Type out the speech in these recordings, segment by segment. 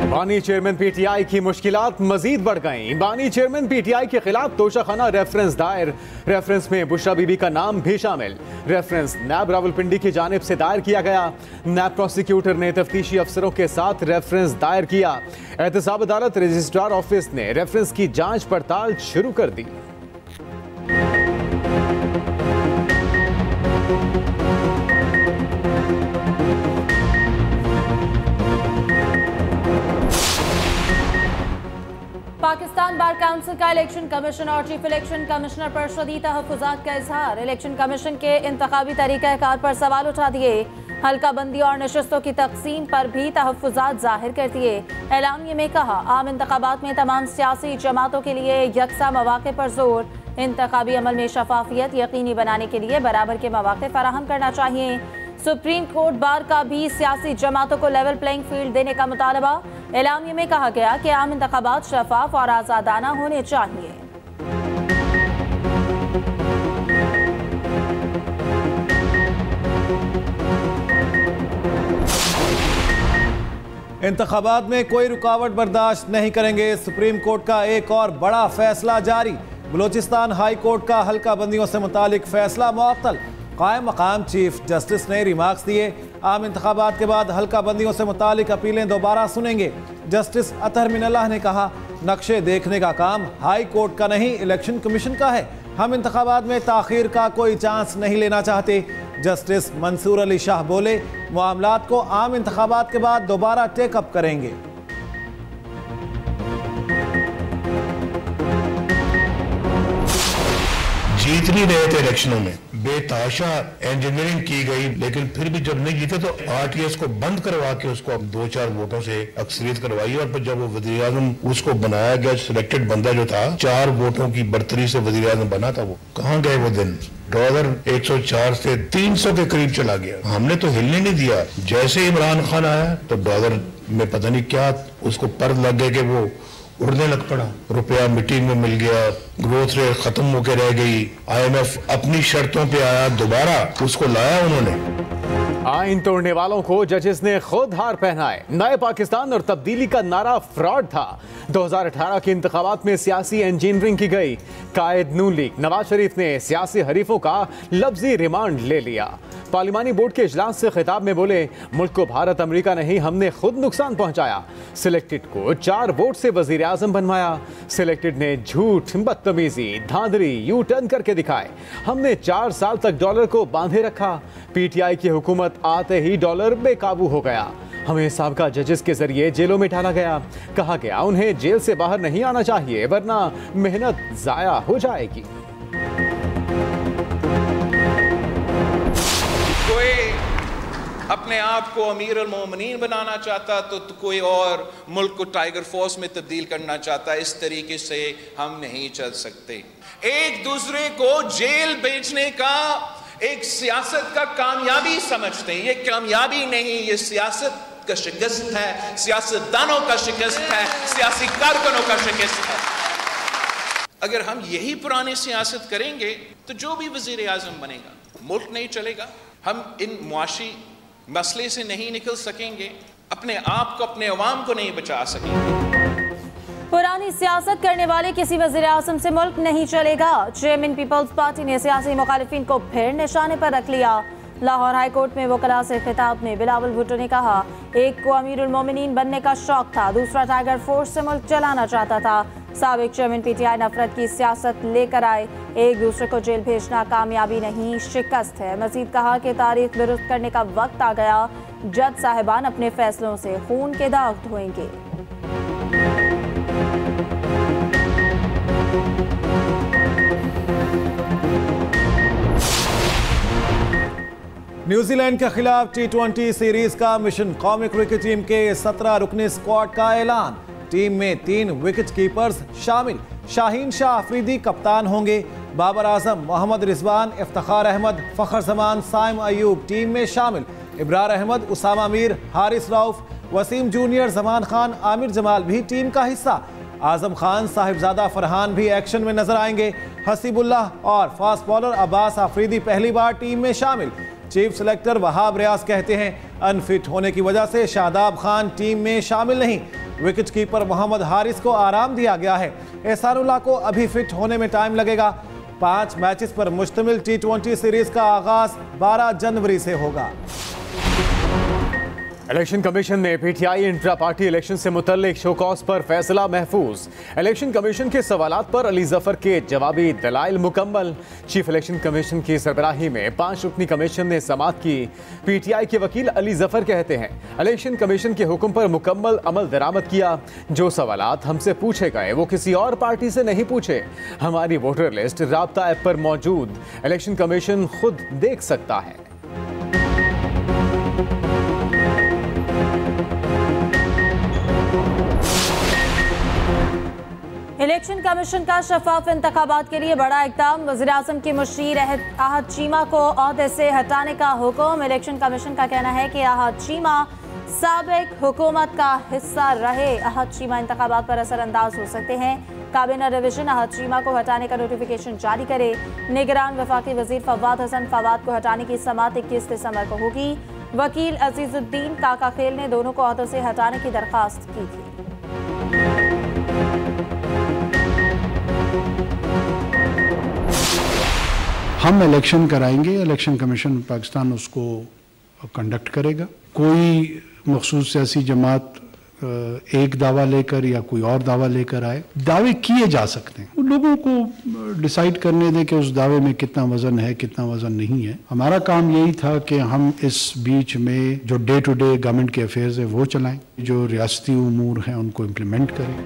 बानी chairman PTI की मुश्किलात मजीद बढ़ गईं। बानी चेयरमैन पीटीआई के खिलाफ तोशाखाना रेफरेंस दायर। रेफरेंस में बुशरा बीबी का नाम भी शामिल। रेफरेंस नैब रावलपिंडी की जानिब से दायर किया गया। नैब प्रोसिक्यूटर ने तफ्तीशी अफसरों के साथ रेफरेंस दायर किया। एहतसाब अदालत रजिस्ट्रार ऑफिस ने रेफरेंस की जांच पड़ताल शुरू कर दी। पाकिस्तान बार काउंसिल का इलेक्शन कमीशन और चीफ इलेक्शन कमिश्नर पर शदीद तहफ़्फ़ुज़ात का इजहार। इलेक्शन कमीशन के इंतखाबी तरीक़ाकार पर सवाल उठा दिए। हल्का बंदी और नशस्तों की तकसीम पर भी तहफ़्फ़ुज़ात जाहिर कर दिए। एलामिये में कहा, आम इंतखाबात में तमाम सियासी जमातों के लिए यकसा मौक़े पर जोर। इंतखाबी अमल में शफाफियत यकीनी बनाने के लिए बराबर के मौक़े फराहम करना चाहिए। सुप्रीम कोर्ट बार का भी सियासी जमातों को लेवल प्लेइंग फील्ड देने का मुतालबा। एलामिये में कहा गया कि आम इंतखाबात शफाफ और आज़ादाना होने चाहिए। इंतखाबात में कोई रुकावट बर्दाश्त नहीं करेंगे। सुप्रीम कोर्ट का एक और बड़ा फैसला जारी। बलोचिस्तान हाई कोर्ट का हल्का बंदियों से मुतालिक फैसला मुअत्तल। कायम मकाम चीफ जस्टिस ने रिमार्क्स दिए। आम इंतखाबात के बाद हल्का बंदियों से मुतालिक अपीलें दोबारा सुनेंगे। जस्टिस अतहर मिनल्लाह ने कहा, नक्शे देखने का काम हाई कोर्ट का नहीं, इलेक्शन कमीशन का है। हम इंतखाबात में ताखीर का कोई चांस नहीं लेना चाहते। जस्टिस मंसूर अली शाह बोले, मामलात को आम इंतखाबात के बाद दोबारा टेकअप करेंगे। जीत नहीं रहे थे इलेक्शनों में, बेताशा इंजीनियरिंग की गई, लेकिन फिर भी जब नहीं जीते तो आरटीएस को बंद करवा के उसको अब 2-4 वोटों से अक्सरियत करवाई। और फिर जब वो वज़ीर आज़म उसको बनाया गया, सिलेक्टेड बंदा जो था 4 वोटों की बढ़तरी से वज़ीर आज़म बना था, वो कहाँ गए वो दिन। डॉलर 104 से 300 के करीब चला गया। हमने तो हिलने नहीं दिया। जैसे इमरान खान आया तो डॉलर में पता नहीं क्या उसको पर लग गए कि वो उड़ने लग पड़ा। रुपया मिट्टी में मिल गया, ग्रोथ रेट खत्म होकर रह गई। IMF अपनी शर्तों पे आया, दोबारा उसको लाया उन्होंने। आइन तोड़ने वालों को जजेस ने खुद हार पहनाए। नए पाकिस्तान और तब्दीली का नारा फ्रॉड था। 2018 के इंतखाबात में सियासी इंजीनियरिंग की गई। कायद नून लीग नवाज शरीफ ने सियासी हरीफों का लफ्जी रिमांड ले लिया। पार्लिमानी बोर्ड के इजलास से खिताब में बोले, मुल्क को भारत अमेरिका नहीं, हमने खुद नुकसान पहुंचाया। सिलेक्टेड को 4 वोट से वजीर आजम बनवाया। सिलेक्टेड ने झूठ, बदतमीजी, धांधली, यू टर्न करके दिखाए। हमने 4 साल तक डॉलर को बांधे रखा। पीटीआई की हुकूमत आते ही डॉलर बेकाबू हो गया। हमें साबका जजेस के जरिए जेलों में डाला गया। कहा गया उन्हें जेल से बाहर नहीं आना चाहिए, वरना मेहनत जाया हो जाएगी। कोई अपने आप को अमीर अल मोमिनीन बनाना चाहता तो कोई और मुल्क को टाइगर फोर्स में तब्दील करना चाहता। इस तरीके से हम नहीं चल सकते। एक दूसरे को जेल भेजने का एक सियासत का कामयाबी समझते हैं। ये कामयाबी नहीं, ये सियासत का शिकस्त है, सियासतदानों का शिकस्त है, सियासी कारकुनों का शिकस्त है। अगर हम यही पुरानी सियासत करेंगे तो जो भी वजीर आजम बनेगा, मुल्क नहीं चलेगा। हम इन मुआशी मसले से नहीं निकल सकेंगे, अपने आप को, अपने अवाम को नहीं बचा सकेंगे। पुरानी सियासत करने वाले किसी वज़ीर आज़म से मुल्क नहीं चलेगा। चेयरमैन पीपल्स पार्टी ने सियासी मुखालिफिन को फिर निशाने पर रख लिया। लाहौर हाई कोर्ट में वकला से खिताब में बिलावल भुट्टो ने कहा, एक को अमीरुल मोमिनीन बनने का शौक था, दूसरा टाइगर फोर्स से मुल्क चलाना चाहता था। साबिक चेयरमैन पीटीआई नफरत की सियासत लेकर आए। एक दूसरे को जेल भेजना कामयाबी नहीं, शिकस्त है। मजीद कहा कि तारीख दुरुस्त करने का वक्त आ गया। जज साहिबान अपने फैसलों से खून के दाग धोएंगे। न्यूजीलैंड के खिलाफ T20 सीरीज का मिशन। कौमी क्रिकेट टीम के 17 रुकनी स्क्वाड का ऐलान। टीम में 3 विकेट कीपर्स शामिल। शाहीन शाह अफरीदी कप्तान होंगे। बाबर आजम, मोहम्मद रिजवान, इफ्तिखार अहमद, फखर जमान, साइम अयूब टीम में शामिल। इब्रार अहमद, उसामा मीर, हारिस रऊफ, वसीम जूनियर, जमान खान, आमिर जमाल भी टीम का हिस्सा। आजम खान, साहिबजादा फरहान भी एक्शन में नजर आएंगे। हसीबुल्लाह और फास्ट बॉलर अब्बास अफरीदी पहली बार टीम में शामिल। चीफ सेलेक्टर वहाब रियाज कहते हैं अनफिट होने की वजह से शादाब खान टीम में शामिल नहीं। विकेट कीपर मोहम्मद हारिस को आराम दिया गया है। एहसानुल्लाह को अभी फिट होने में टाइम लगेगा। 5 मैचेस पर मुश्तमिल T20 सीरीज का आगाज 12 जनवरी से होगा। इलेक्शन कमीशन ने पीटीआई इंट्रा पार्टी इलेक्शन से मुतल्लिक शोकॉज पर फैसला महफूज। इलेक्शन कमीशन के सवालात पर अली जफर के जवाबी दलाइल मुकम्मल। चीफ इलेक्शन कमीशन की सरबराही में 5 रुकनी कमीशन ने समाअत की। पीटीआई के वकील अली जफर कहते हैं इलेक्शन कमीशन के हुक्म पर मुकम्मल अमल दरामद किया। जो सवालात हमसे पूछे गए वो किसी और पार्टी से नहीं पूछे। हमारी वोटर लिस्ट राब्ता ऐप पर मौजूद, इलेक्शन कमीशन खुद देख सकता है। इलेक्शन कमीशन का शफाफ इंतखाबात के लिए बड़ा इक़दाम। वज़ीर-ए-आज़म की मुशीर आहद चीमा को ओहदे से हटाने का हुक्म। इलेक्शन कमीशन का कहना है कि आहद चीमा साबिक हुकूमत का हिस्सा रहे। आहद चीमा इंतखाबात पर असरअंदाज हो सकते हैं। काबीना रिविजन आहद चीमा को हटाने का नोटिफिकेशन जारी करे। निगरान वफाकी वजीर फवाद हसन फवाद को हटाने की समाअत 21 दिसंबर को होगी। वकील अजीजुद्दीन काका खेल ने दोनों को ओहदों से हटाने की दरख्वास्त की थी। हम इलेक्शन कराएंगे, इलेक्शन कमीशन पाकिस्तान उसको कंडक्ट करेगा। कोई मखसूस सियासी जमात एक दावा लेकर या कोई और दावा लेकर आए, दावे किए जा सकते हैं, लोगों को डिसाइड करने दें कि उस दावे में कितना वजन है कितना वजन नहीं है। हमारा काम यही था कि हम इस बीच में जो डे टू डे गवर्नमेंट के अफेयर्स है वो चलाएं, जो रियासती उमूर हैं उनको इम्प्लीमेंट करें।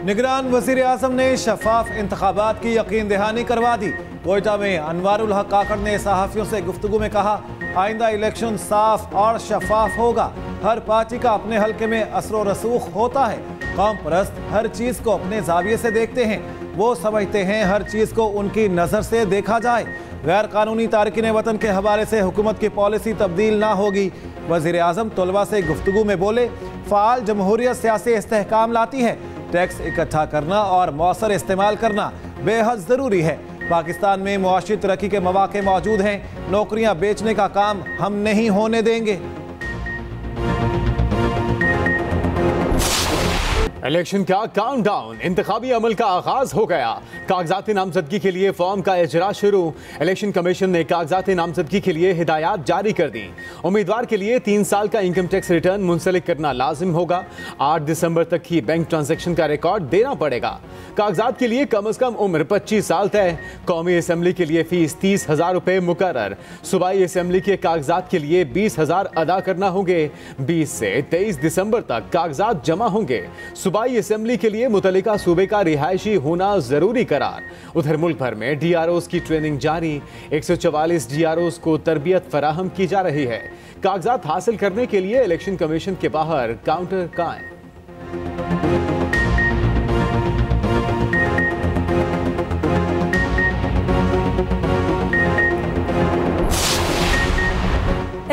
निगरान वजीर आजम ने शफाफ इंतखाबात की यकीन दहानी करवा दी। कोयटा में अनवारुल हक काकड़ ने सहाफ़ियों से गुफ्तगू में कहा आइंदा इलेक्शन साफ और शफाफ होगा। हर पार्टी का अपने हल्के में असर व रसूख होता है। कौम परस्त हर चीज़ को अपने जाविये से देखते हैं। वो समझते हैं हर चीज़ को उनकी नज़र से देखा जाए। गैर कानूनी तारकीन वतन के हवाले से हुकूमत की पॉलिसी तब्दील ना होगी। वज़ीर आज़म तलबा से गुफ्तगू में बोले फ़ाल जमहूरियत सियासी इस्तेहकाम लाती है। टैक्स इकट्ठा करना और मौसर इस्तेमाल करना बेहद ज़रूरी है। पाकिस्तान में मुआशी तरक्की के मौके मौजूद हैं। नौकरियां बेचने का काम हम नहीं होने देंगे। इलेक्शन का काउंटडाउन, इंतखाबी अमल का आगाज हो गया। कागजात नामजदगी के लिए फॉर्म का इजरा शुरू। इलेक्शन कमीशन ने कागजात नामजदगी के लिए हिदायत जारी कर दी। उम्मीदवार के लिए 3 साल का इनकम टैक्स रिटर्न मुंसलिक करना लाजिम होगा। 8 दिसंबर तक ही बैंक ट्रांजैक्शन का रिकॉर्ड देना पड़ेगा। कागजात के लिए कम अज कम उम्र 25 साल तय। कौमी असम्बली के लिए फीस 30,000 रुपए मुकर्रर। सूबाई असम्बली के कागजात के लिए 20,000 अदा करना होंगे। 20 से 23 दिसंबर तक कागजात जमा होंगे। सूबाई असम्बली के लिए मुतल्लिका सूबे का रिहायशी होना जरूरी करार। उधर मुल्क भर में DROs की ट्रेनिंग जारी। 144 DROs को तरबियत फराहम की जा रही है। कागजात हासिल करने के लिए इलेक्शन कमीशन के बाहर काउंटर कायम।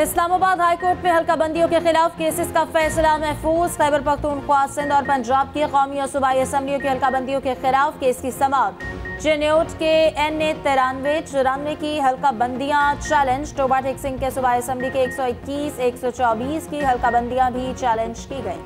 इस्लामाबाद हाई कोर्ट में हल्का बंदियों के खिलाफ केसेस का फैसला महफूज। खैबर पख्तूनख्वा, सिंध और पंजाब की कौमी और सूबाई असम्बलियों की हल्का बंदियों के खिलाफ केस की समाअत। चिन्योट के NA 93-94 की हल्का बंदियां चैलेंज। टोबा टेक सिंह के सूबाई असम्बली के 121, 124 की हल्का बंदियां भी चैलेंज की गई।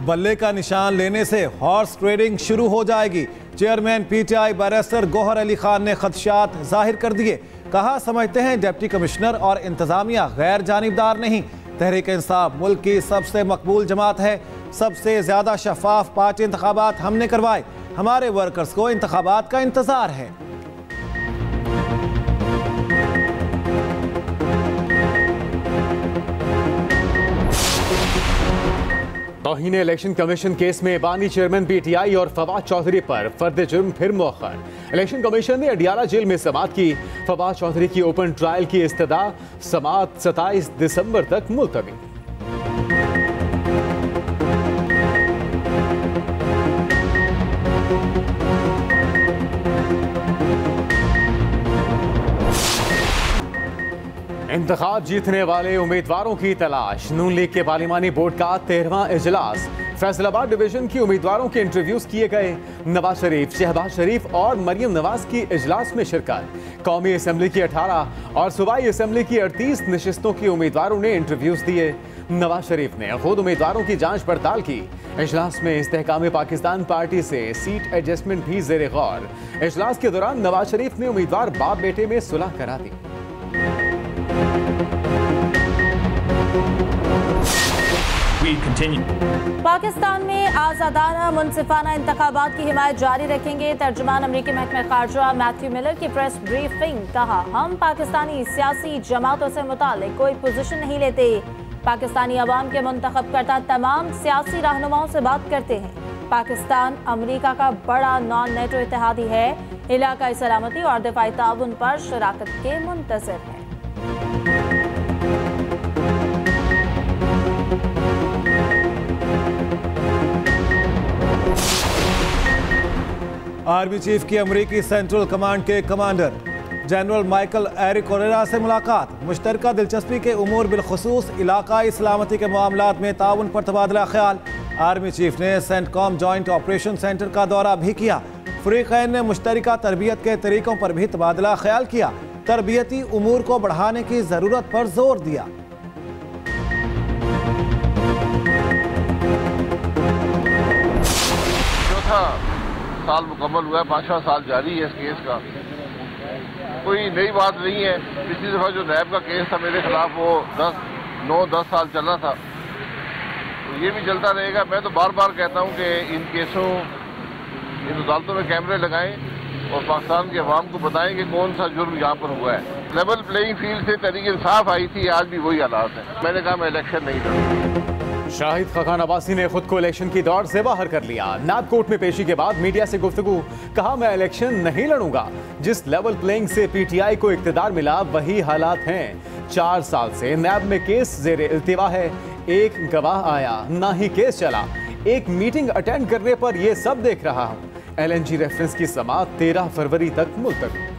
बल्ले का निशान लेने से हॉर्स ट्रेडिंग शुरू हो जाएगी। Chairman PTI barrister Gohar Ali Khan ने खदशात जाहिर कर दिए। कहा समझते हैं डिप्टी कमिश्नर और इंतजामिया गैर जानिबदार नहीं। तहरीक इंसाफ मुल्क की सबसे मकबूल जमात है। सबसे ज्यादा शफाफ 5 इंतखाबात हमने करवाए। हमारे वर्कर्स को इंतखाबात का इंतजार है। तौहीन इलेक्शन कमीशन केस में बानी चेयरमैन PTI और फवाद चौधरी पर फर्द जुर्म फिर मौखर। इलेक्शन कमीशन ने अडियाला जेल में समाअत की। फवाद चौधरी की ओपन ट्रायल की इस्तदा। समाअत 27 दिसंबर तक मुलतवी। इंतखाब जीतने वाले उम्मीदवारों की तलाश। नून लीग के पार्लिमानी बोर्ड का 13वां इजलास। फैसलाबाद डिवीजन की उम्मीदवारों के इंटरव्यूज किए गए। नवाज शरीफ, शहबाज शरीफ और मरियम नवाज की इजलास में शिरकत। कौमी असेंबली की 18 और सूबाई असेंबली की 38 नशिस्तों की उम्मीदवारों ने इंटरव्यूज दिए। नवाज शरीफ ने खुद उम्मीदवारों की जांच पड़ताल की। इजलास में इस्तेहकाम पाकिस्तान पार्टी से सीट एडजस्टमेंट भी जेर गौर। इजलास के दौरान नवाज शरीफ ने उम्मीदवार बाप बेटे में सुलह करा दी। पाकिस्तान में आज़ादाना मुनसिफाना इंतखाबात की हिमायत जारी रखेंगे। तर्जुमान अमरीकी महकमा खारजा मैथ्यू मिलर की प्रेस ब्रीफिंग। कहा, हम पाकिस्तानी सियासी जमातों से मुताल्लिक कोई पोजीशन नहीं लेते। पाकिस्तानी अवाम के मुंतखब करता तमाम सियासी रहनुमाओं से बात करते हैं। पाकिस्तान अमरीका का बड़ा नॉन नेटो इत्तेहादी है। इलाकाई सलामती और दिफाई ताउन पर शराकत के मुंतज़िर है। आर्मी चीफ की अमरीकी सेंट्रल कमांड के कमांडर जनरल माइकल एरिकोरेरा से मुलाकात। मुश्तरका दिलचस्पी के उमूर बिलखुसूस इलाकाई सलामती के मामलात में ताउन पर तबादला ख्याल। आर्मी चीफ ने सेंटकॉम जॉइंट ऑपरेशन सेंटर का दौरा भी किया। फरीकैन ने मुश्तरका तरबियत के तरीकों पर भी तबादला ख्याल किया। तरबियती उमूर को बढ़ाने की जरूरत पर जोर दिया। साल मुकम्मल हुआ है, 5वां साल जारी है इस केस का। कोई नई बात नहीं है। पिछली दफ़ा जो नैब का केस था मेरे खिलाफ, वो 9-10 साल चला था, तो ये भी चलता रहेगा। मैं तो बार बार कहता हूँ कि इन केसों, इन अदालतों में कैमरे लगाएं और पाकिस्तान के अवाम को बताएं कि कौन सा जुर्म यहाँ पर हुआ है। लेवल प्लेइंग फील्ड से तहरीक इंसाफ आई थी, आज भी वही हालात है। मैंने कहा मैं इलेक्शन नहीं लड़ूंगा। शाहिद खकान अब्बासी ने खुद को इलेक्शन की दौड़ से बाहर कर लिया। नैब कोर्ट में पेशी के बाद मीडिया से गुफ्तगू। कहा, मैं इलेक्शन नहीं लड़ूंगा। जिस लेवल प्लेइंग से पीटीआई को इक्तदार मिला वही हालात हैं। 4 साल से नैब में केस जेरे इल्तिवा है। एक गवाह आया, ना ही केस चला। एक मीटिंग अटेंड करने पर यह सब देख रहा हूं। LNG रेफरेंस की समाअत 13 फरवरी तक मुलतवी।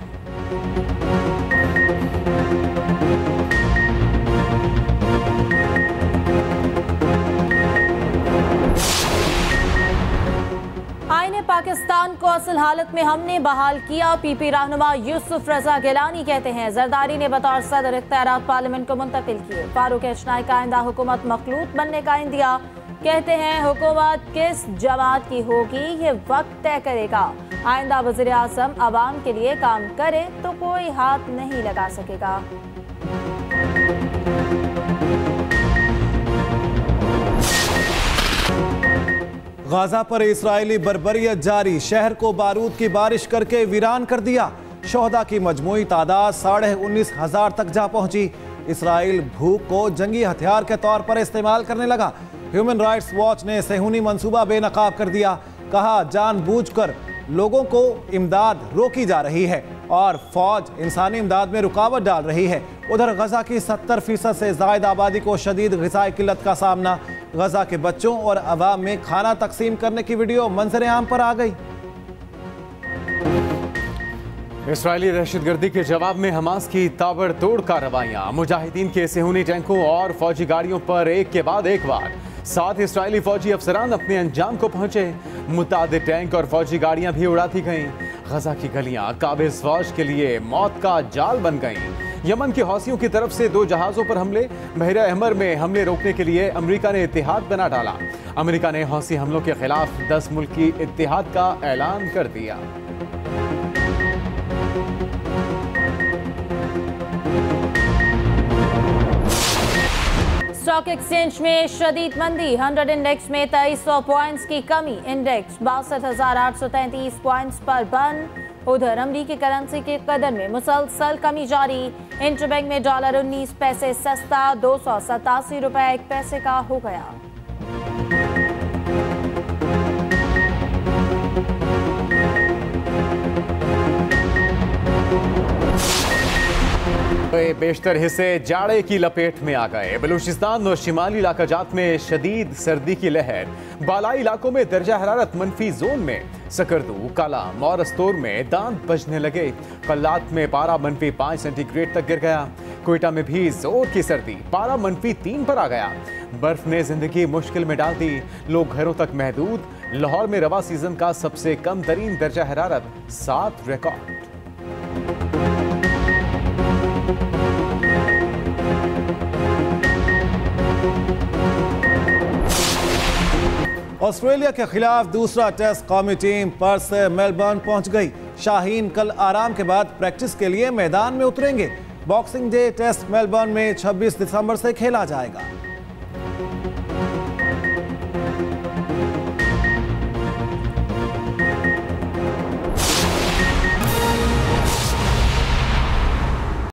आईने पाकिस्तान को असल हालत में हमने बहाल किया। पीपी रहनुमा यूसुफ रजा गिलानी कहते हैं, जरदारी ने बतौर सदर इख्तियारात पार्लियामेंट को मुंतकिल किए। फारूक एशनाई का आइंदा हुकूमत मखलूत बनने का इंदिया। कहते हैं, हुकूमत किस जमात की होगी ये वक्त तय करेगा। आइंदा वज़ीर आज़म अवाम के लिए काम करे तो कोई हाथ नहीं लगा सकेगा। गाजा पर इस्राएली बर्बरियत जारी। शहर को बारूद की बारिश करके वीरान कर दिया। शोहदा की मजमूई तादाद 19,500 तक जा पहुंची। इसराइल भूख को जंगी हथियार के तौर पर इस्तेमाल करने लगा। ह्यूमन राइट्स वॉच ने सेहूनी मंसूबा बेनकाब कर दिया। कहा, जानबूझकर लोगों को इमदाद रोकी जा रही है और फौज इंसानी इमदाद में रुकावट डाल रही है। उधर गजा की 70% से ज़ायद आबादी को शदीद ग़िज़ाई किल्लत का सामना। गजा के बच्चों और अवाम में खाना तकसीम करने की वीडियो मंजर आम पर आ गई। इस्राएली दहशतगर्दी के जवाब में हमास की ताबड़तोड़ कार्रवाइयां। मुजाहिदीन के सेहूनी टैंकों और फौजी गाड़ियों पर एक के बाद एक वार। 7 इस्राएली फौजी अफसरान अपने अंजाम को पहुंचे। मुतादिद टैंक और फौजी गाड़ियां भी उड़ा दी गईं। गजा की गलियां काबिज फौज के लिए मौत का जाल बन गईं। यमन के हौसियों की तरफ से 2 जहाज़ों पर हमले। बहरा अहमर में हमले रोकने के लिए अमेरिका ने इत्तेहाद बना डाला। अमेरिका ने हौसी हमलों के खिलाफ 10 मुल्की इत्तेहाद का ऐलान कर दिया। स्टॉक एक्सचेंज में शदीद मंदी। 100 इंडेक्स में 2300 पॉइंट्स की कमी। इंडेक्स 62,833 पॉइंट्स पर बंद। उधर अमरीकी करेंसी की कदर में मुसलसल कमी जारी। इंटरबैंक में $19 सस्ता 287 रुपए 1 पैसे का हो गया। बेशतर हिस्से जाड़े की लपेट में आ गए। बलूचिस्तान और शिमाली इलाकाजात में शदीद सर्दी की लहर। बालाई इलाकों में दर्जा हरारत मनफी जोन में। सकरदू, कालाम और अस्तोर में दांत बजने लगे। कल्लात में पारा -5 सेंटीग्रेड तक गिर गया। कोयटा में भी जोर की सर्दी, पारा -3 पर आ गया। बर्फ ने जिंदगी मुश्किल में डाल दी, लोग घरों तक महदूद। लाहौर में रवा सीजन का सबसे कम तरीन दर्जा हरारत 7 रिकॉर्ड। ऑस्ट्रेलिया के खिलाफ दूसरा टेस्ट कौमी टीम पर्थ से मेलबर्न पहुंच गई। शाहीन कल आराम के बाद प्रैक्टिस के लिए मैदान में उतरेंगे। बॉक्सिंग डे टेस्ट मेलबर्न में 26 दिसंबर से खेला जाएगा।